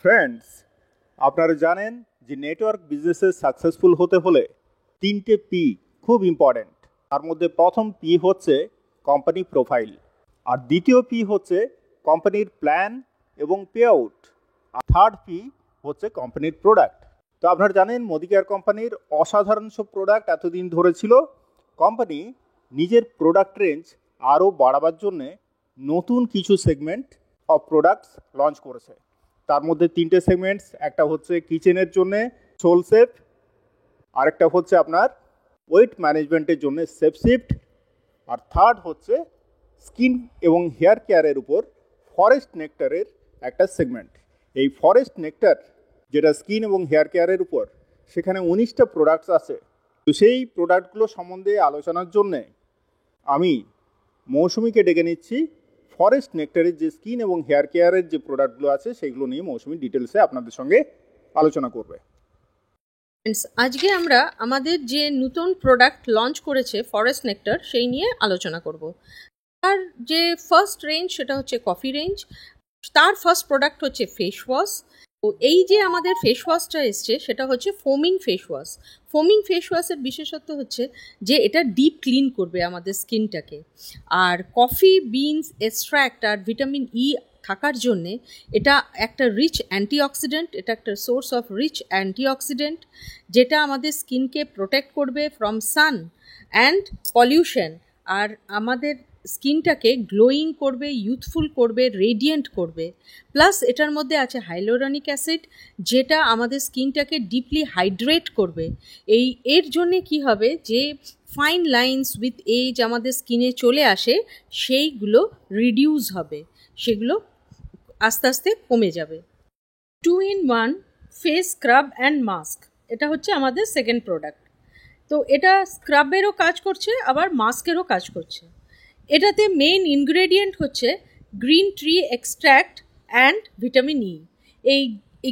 Friends, আপনারা জানেন যে নেটওয়ার্ক বিজনেসে সাকসেসফুল হতে হলে 3টে পি খুব ইম্পর্ট্যান্ট। তার মধ্যে প্রথম পি হচ্ছে কোম্পানি প্রোফাইল, আর দ্বিতীয় পি হচ্ছে কোম্পানির প্ল্যান এবং পে আউট, আর থার্ড পি হচ্ছে কোম্পানির প্রোডাক্ট। তো আপনারা জানেন মোদি কেয়ার কোম্পানির অসাধারণ সব প্রোডাক্ট এতদিন ধরে ছিল। কোম্পানি নিজের প্রোডাক্ট রেঞ্জ আরও বাড়াবার জন্যে নতুন কিছু সেগমেন্ট অফ প্রোডাক্টস লঞ্চ করেছে। তার মধ্যে 3টে সেগমেন্টস, একটা হচ্ছে কিচেনের জন্যে সোলসেফ, আরেকটা হচ্ছে আপনার ওয়েট ম্যানেজমেন্টের জন্য সেফশিফট, আর থার্ড হচ্ছে স্কিন এবং হেয়ার কেয়ারের উপর ফরেস্ট নেক্টারের একটা সেগমেন্ট। এই ফরেস্ট নেক্টার যেটা স্কিন এবং হেয়ার কেয়ারের উপর, সেখানে 19টা প্রোডাক্টস আছে। তো সেই প্রোডাক্টগুলো সম্বন্ধে আলোচনার জন্যে আমি মৌসুমীকে ডেকে নিচ্ছি। ফরেস্ট নেক্টারের যে স্কিন এবং হেয়ার কেয়ারের যে প্রোডাক্টগুলো আছে সেইগুলো নিয়ে মৌসুমী ডিটেলসে আপনাদের সঙ্গে আলোচনা করবে। আজকে আমরা আমাদের যে নতুন প্রোডাক্ট লঞ্চ করেছে ফরেস্ট নেক্টার, সেই নিয়ে আলোচনা করব। তার যে ফার্স্ট রেঞ্জ সেটা হচ্ছে কফি রেঞ্জ। তার ফার্স্ট প্রোডাক্ট হচ্ছে ফেস ওয়াশ। তো এই যে আমাদের ফেস ওয়াশটা এসছে সেটা হচ্ছে foaming face wash. Foaming face ওয়াশের বিশেষত্ব হচ্ছে যে এটা ডিপ ক্লিন করবে আমাদের স্কিনটাকে। আর কফি বিনস এক্সট্র্যাক্ট আর ভিটামিন ই থাকার জন্যে এটা একটা রিচ অ্যান্টিঅক্সিডেন্ট, এটা একটা সোর্স অফ রিচ অ্যান্টিঅক্সিডেন্ট, যেটা আমাদের স্কিনকে প্রোটেক্ট করবে ফ্রম সান অ্যান্ড পলিউশন, আর আমাদের স্কিনটাকে গ্লোয়িং করবে, ইউথফুল করবে, রেডিয়েন্ট করবে। প্লাস এটার মধ্যে আছে হাইলোরনিক অ্যাসিড, যেটা আমাদের স্কিনটাকে ডিপলি হাইড্রেট করবে। এর জন্যে কি হবে, যে ফাইন লাইন্স উইথ এজ আমাদের স্কিনে চলে আসে, সেইগুলো রিডিউস হবে, সেগুলো আস্তে আস্তে কমে যাবে। 2-in-1 face scrub and mask, এটা হচ্ছে আমাদের সেকেন্ড প্রোডাক্ট। তো এটা স্ক্রাবেরও কাজ করছে, আবার মাস্কেরও কাজ করছে। এটাতে মেইন ইনগ্রেডিয়েন্ট হচ্ছে green tea extract and vitamin E. এই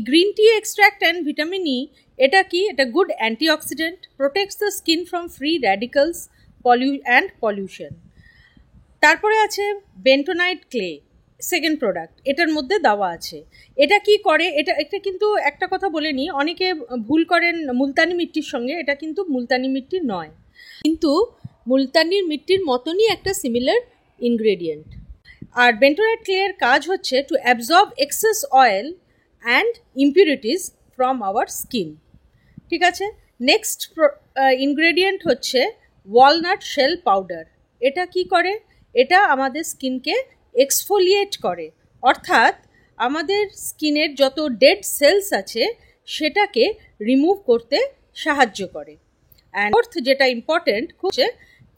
green tea extract and vitamin E এটা কি, এটা good antioxidant, protects the skin from free radicals and pollution. তারপরে আছে বেন্টোনাইট ক্লে, সেকেন্ড প্রোডাক্ট, এটার মধ্যে দেওয়া আছে। এটা কি করে, এটা কিন্তু একটা কথা বলে নিই, অনেকে ভুল করেন মুলতানি মিট্টির সঙ্গে। এটা কিন্তু মুলতানি মিট্টি নয়, কিন্তু মুলতানির মিট্টির মতনই একটা সিমিলার ইনগ্রেডিয়েন্ট। আর বেন্টোনাইট ক্লের কাজ হচ্ছে to absorb excess oil and impurities from our skin. ঠিক আছে, নেক্সট ইনগ্রেডিয়েন্ট হচ্ছে ওয়ালনাট শেল পাউডার। এটা কি করে, এটা আমাদের স্কিনকে এক্সফোলিয়েট করে, অর্থাৎ আমাদের স্কিনের যত ডেড সেলস আছে সেটাকে রিমুভ করতে সাহায্য করে। অ্যান্ড ফোর্থ যেটা ইম্পর্টেন্ট হচ্ছে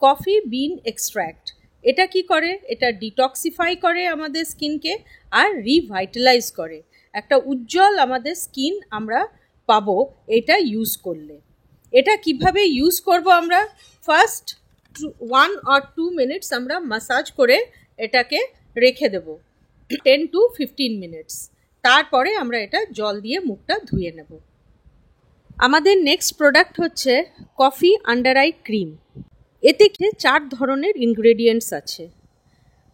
কফি বিন এক্সট্র্যাক্ট। এটা কি করে, এটা ডিটক্সিফাই করে আমাদের স্কিনকে আর রিভাইটালাইজ করে। একটা উজ্জ্বল আমাদের স্কিন আমরা পাবো এটা ইউজ করলে। এটা কিভাবে ইউজ করব আমরা, ফার্স্ট 1 or 2 মিনিটস আমরা মাসাজ করে এটাকে রেখে দেব, 10 to 15 মিনিটস। তারপরে আমরা এটা জল দিয়ে মুখটা ধুয়ে নেব। আমাদের নেক্সট প্রোডাক্ট হচ্ছে কফি আন্ডার আই ক্রিম। এতে 4 ধরনের ইনগ্রেডিয়েন্টস আছে।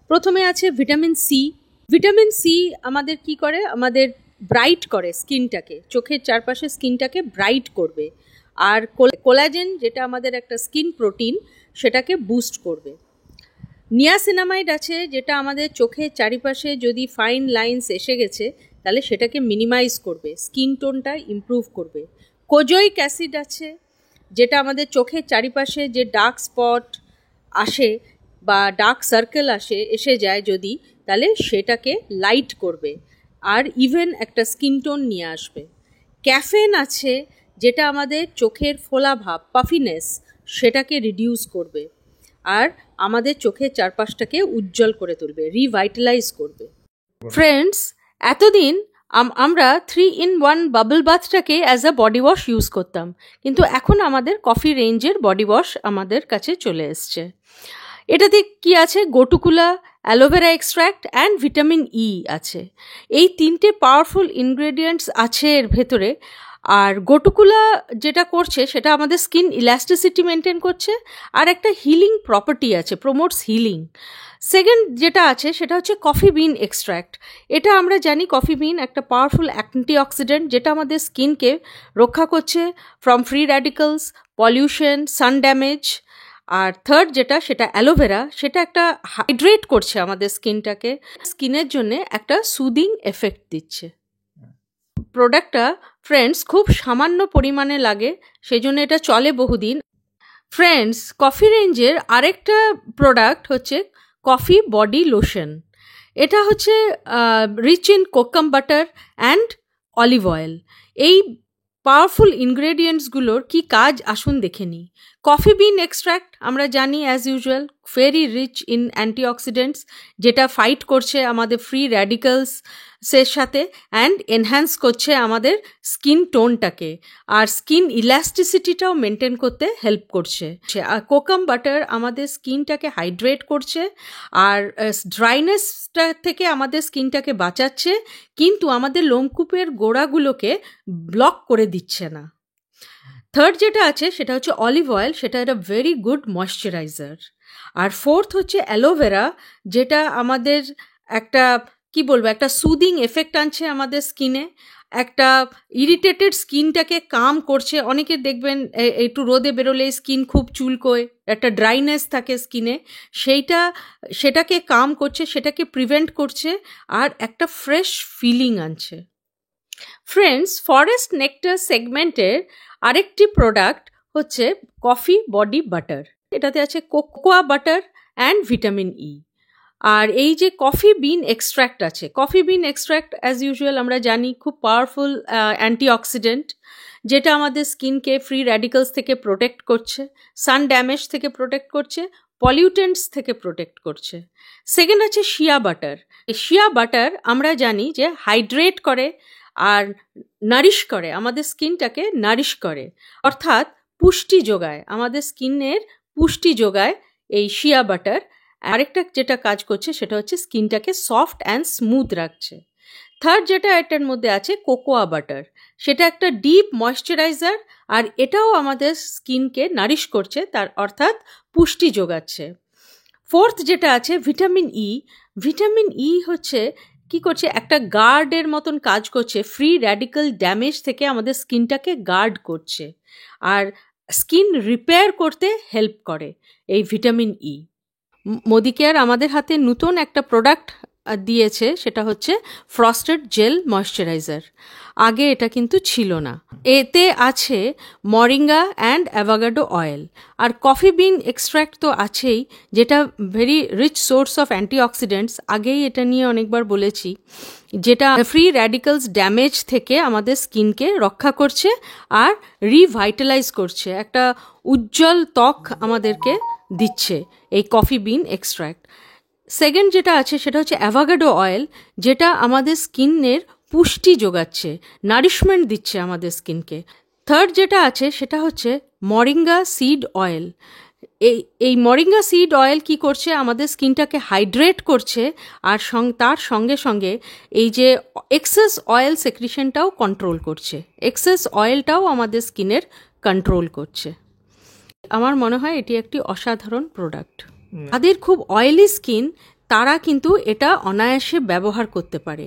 প্রথমে আছে ভিটামিন সি। ভিটামিন সি আমাদের কি করে, আমাদের ব্রাইট করে স্কিনটাকে, চোখের চারপাশে স্কিনটাকে ব্রাইট করবে। আর কোলাজেন, যেটা আমাদের একটা স্কিন প্রোটিন, সেটাকে বুস্ট করবে। নিয়াসিনামাইড আছে, যেটা আমাদের চোখের চারিপাশে যদি ফাইন লাইন্স এসে গেছে তাহলে সেটাকে মিনিমাইজ করবে, স্কিন টোনটা ইমপ্রুভ করবে। কোজোইক অ্যাসিড আছে, যেটা আমাদের চোখের চারিপাশে যে ডার্ক স্পট আসে বা ডার্ক সার্কেল এসে যায় যদি, তাহলে সেটাকে লাইট করবে আর ইভেন একটা স্কিন টোন নিয়ে আসবে। ক্যাফেন আছে, যেটা আমাদের চোখের ফোলাভাব, পাফিনেস, সেটাকে রিডিউস করবে আর আমাদের চোখের চারপাশটাকে উজ্জ্বল করে তুলবে, রিভাইটালাইজ করবে। ফ্রেন্ডস, এতদিন আমরা 3-in-1 বাবল বাথটাকে as a body wash use করতাম, কিন্তু এখন আমাদের কফি রেঞ্জের বডি ওয়াশ আমাদের কাছে চলে এসছে। এটাতে কি আছে, gotu kola, aloe vera extract and vitamin E আছে। এই 3টে পাওয়ারফুল ইনগ্রেডিয়েন্টস আছে এর ভেতরে। আর গোটুকুলা যেটা করছে সেটা আমাদের স্কিন ইলাস্টিসিটি মেনটেন করছে, আর একটা হিলিং প্রপার্টি আছে, প্রমোটস হিলিং। সেকেন্ড যেটা আছে সেটা হচ্ছে কফি বিন এক্সট্র্যাক্ট। এটা আমরা জানি কফি বিন একটা পাওয়ারফুল অ্যান্টিঅক্সিডেন্ট যেটা আমাদের স্কিনকে রক্ষা করছে from free radicals, pollution, sun damage. আর থার্ড যেটা সেটা অ্যালোভেরা, সেটা একটা হাইড্রেট করছে আমাদের স্কিনটাকে, স্কিনের জন্য একটা সুদিং এফেক্ট দিচ্ছে। প্রোডাক্টটা ফ্রেন্ডস খুব সামান্য পরিমাণে লাগে, সেই জন্য এটা চলে বহুদিন। ফ্রেন্ডস, কফি রেঞ্জের আরেকটা প্রোডাক্ট হচ্ছে কফি বডি লোশন। এটা হচ্ছে rich in kokum butter and olive oil. এই পাওয়ারফুল ইনগ্রেডিয়েন্টসগুলোর কি কাজ আসুন দেখে নিই। কফি বিন এক্সট্র্যাক্ট আমরা জানি as usual very rich in antioxidants, যেটা ফাইট করছে আমাদের ফ্রি র্যাডিক্যালসের সাথে অ্যান্ড এনহ্যান্স করছে আমাদের স্কিন টোনটাকে, আর স্কিন ইলাস্টিসিটিটাও মেনটেন করতে হেল্প করছে। আর কোকাম বাটার আমাদের স্কিনটাকে হাইড্রেট করছে আর ড্রাইনেসটা থেকে আমাদের স্কিনটাকে বাঁচাচ্ছে, কিন্তু আমাদের লোমকূপের গোড়াগুলোকে ব্লক করে দিচ্ছে না। থার্ড যেটা আছে সেটা হচ্ছে অলিভ অয়েল, সেটা একটা ভেরি গুড ময়শ্চারাইজার। আর ফোর্থ হচ্ছে অ্যালোভেরা, যেটা আমাদের একটা কি বলবো একটা সুদিং এফেক্ট আনছে আমাদের স্কিনে, একটা ইরিটেটেড স্কিনটাকে কাম করছে। অনেকে দেখবেন একটু রোদে বেরোলে স্কিন খুব চুলকোয়, একটা ড্রাইনেস থাকে স্কিনে, সেটাকে কাম করছে, সেটাকে প্রিভেন্ট করছে, আর একটা ফ্রেশ ফিলিং আনছে। ফ্রেন্ডস, ফরেস্ট নেক্টার সেগমেন্টের আরেকটি প্রোডাক্ট হচ্ছে কফি বডি বাটার। এটাতে আছে cocoa butter and vitamin E. আর এই যে কফি বিন এক্সট্র্যাক্ট আছে, coffee bean extract as usual আমরা জানি খুব পাওয়ারফুল অ্যান্টিঅক্সিডেন্ট, যেটা আমাদের স্কিনকে ফ্রি র্যাডিক্যালস থেকে প্রোটেক্ট করছে, সান ড্যামেজ থেকে প্রোটেক্ট করছে, পলিউটেন্টস থেকে প্রোটেক্ট করছে। সেকেন্ড আছে শিয়া বাটার। শিয়া বাটার আমরা জানি যে হাইড্রেট করে আর নারিশ করে, আমাদের স্কিনটাকে নারিশ করে, অর্থাৎ পুষ্টি যোগায়, আমাদের স্কিনের পুষ্টি যোগায় এই শিয়া বাটার। আরেকটা যেটা কাজ করছে সেটা হচ্ছে স্কিনটাকে সফট অ্যান্ড স্মুথ রাখছে। থার্ড যেটা এটার মধ্যে আছে কোকোয়া বাটার, সেটা একটা ডিপ ময়শ্চারাইজার, আর এটাও আমাদের স্কিনকে নারিশ করছে, তার অর্থাৎ পুষ্টি যোগাচ্ছে। ফোর্থ যেটা আছে ভিটামিন ই। ভিটামিন ই হচ্ছে কি করছে, একটা গার্ডের মতন কাজ করছে, ফ্রি র্যাডিক্যাল ড্যামেজ থেকে আমাদের স্কিনটাকে গার্ড করছে, আর স্কিন রিপেয়ার করতে হেল্প করে এই ভিটামিন ই। মোদি কেয়ার আমাদের হাতে নতুন একটা প্রোডাক্ট দিয়েছে, সেটা হচ্ছে ফ্রস্টেড জেল ময়শ্চারাইজার। আগে এটা কিন্তু ছিল না। এতে আছে মরিঙ্গা অ্যান্ড অ্যাভোকাডো অয়েল, আর কফি বিন এক্সট্র্যাক্ট তো আছেই, যেটা very rich source of antioxidants. আগেই এটা নিয়ে অনেকবার বলেছি, যেটা ফ্রি র্যাডিক্যালস ড্যামেজ থেকে আমাদের স্কিনকে রক্ষা করছে আর রিভাইটালাইজ করছে, একটা উজ্জ্বল ত্বক আমাদেরকে দিচ্ছে এই কফি বিন এক্সট্র্যাক্ট। সেকেন্ড যেটা আছে সেটা হচ্ছে অ্যাভোকাডো অয়েল, যেটা আমাদের স্কিনের পুষ্টি যোগাচ্ছে, নারিশমেন্ট দিচ্ছে আমাদের স্কিনকে। থার্ড যেটা আছে সেটা হচ্ছে মরিঙ্গা সিড অয়েল। এই মরিঙ্গা সিড অয়েল কি করছে, আমাদের স্কিনটাকে হাইড্রেট করছে, আর তার সঙ্গে সঙ্গে এই যে এক্সেস অয়েল সেক্রিশনটাও কন্ট্রোল করছে, এক্সেস অয়েলটাও আমাদের স্কিনের কন্ট্রোল করছে। আমার মনে হয় এটি একটি অসাধারণ প্রোডাক্ট। যাদের খুব অয়েলি স্কিন তারা কিন্তু এটা অনায়াসে ব্যবহার করতে পারে।